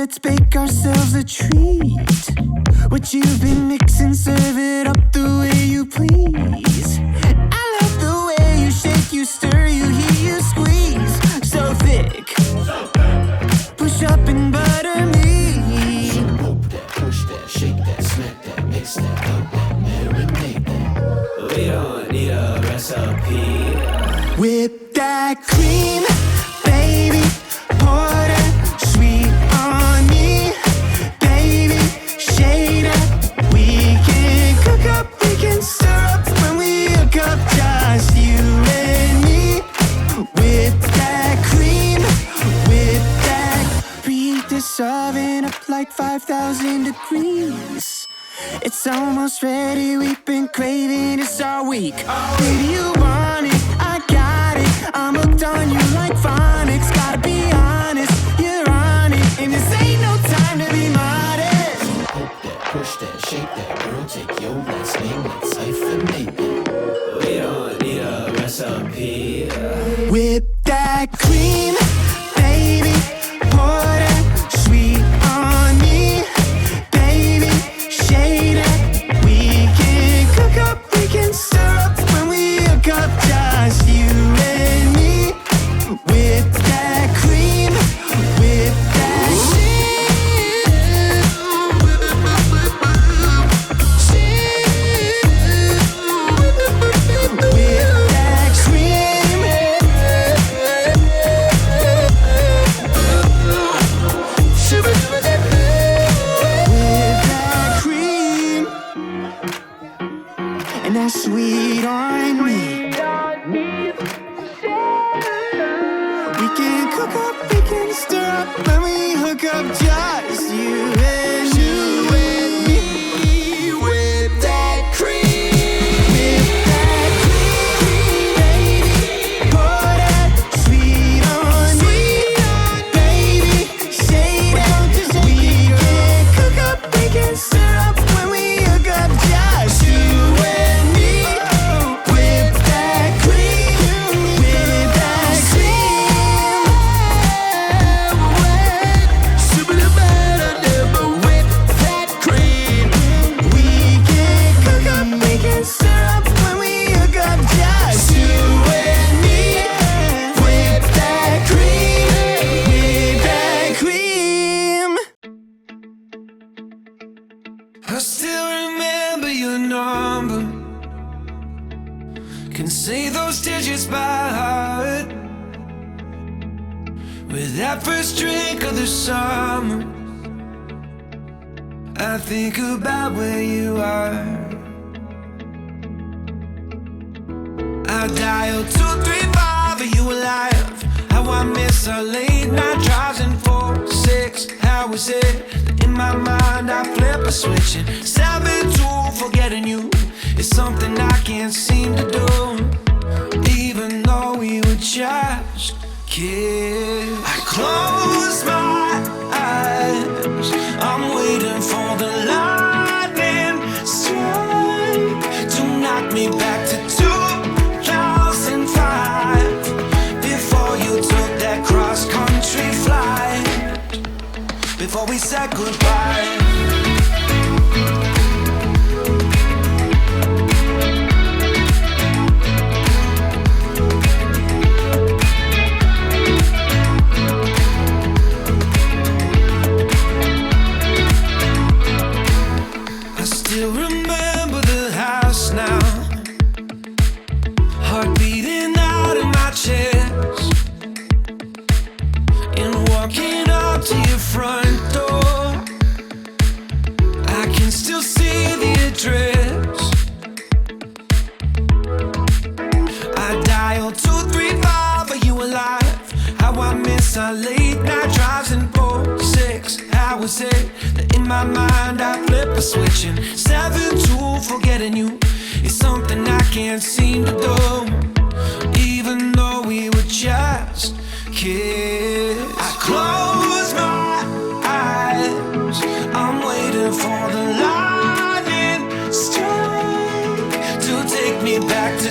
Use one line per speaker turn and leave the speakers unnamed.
let's bake ourselves a treat. What you've been mixing, serve it up the way you please. I love the way you shake, you stir, you heat, you squeeze. So thick, push up and butter me.
So poke that, push that, shake that, smack that, mix that, up that, marinate that. We don't need a recipe.
Whip that cream, baby, pour that sweet on me. Baby, shade up, we can cook up, we can stir up when we hook up, just you and me. Whip that cream, whip that. Preheat this oven up like 5,000 degrees. It's almost ready, we've been craving this all week. Baby, you want it, I got it. I'm hooked on you like phonics. Gotta be honest, you're on it, and this ain't no time to be modest.
Poke that, push that, shake that, girl, take your last name, let's hyphenate that. We don't need a recipe.
Whip that cream, baby, pour that sweet on me. Baby, shade up, we can cook up, we can stir up when we hook up, just you and me. Whip that cream, whip that and that sweet on me. We can cook up, we can stir up when we hook up, just you and me. With that cream, baby, pour that sweet on me. Baby, shade up, we can cook up, we can stir up when we hook up, just you and me. With that cream, with that cream. Super better never with that cream. We can cook up, we can stir up when we hook up, just you and me. With that cream, with that cream.
I still remember your number. Can say those digits by heart. With that first drink of the summer, I think about where you are. I dial 235, are you alive? How I miss our late night drives and 4, 6 hours in my mind I flip a switch and 7-2, forgetting you is something I can't seem to do. Even though we were just kids, I close my eyes, I'm waiting for the lightning strike to knock me back to 2005, before you took that cross-country flight, before we said goodbye. I still remember the house now, heart beating out of my chest, and walking up to your front door, I can still see the address. I dialed 235, are you alive? How I miss our late night drives and 4, 6 hours in my mind I flip a switch and 7-2, forgetting you is something I can't seem to do. Even though we were just kids, I close my eyes, I'm waiting for the lightning strike to take me back to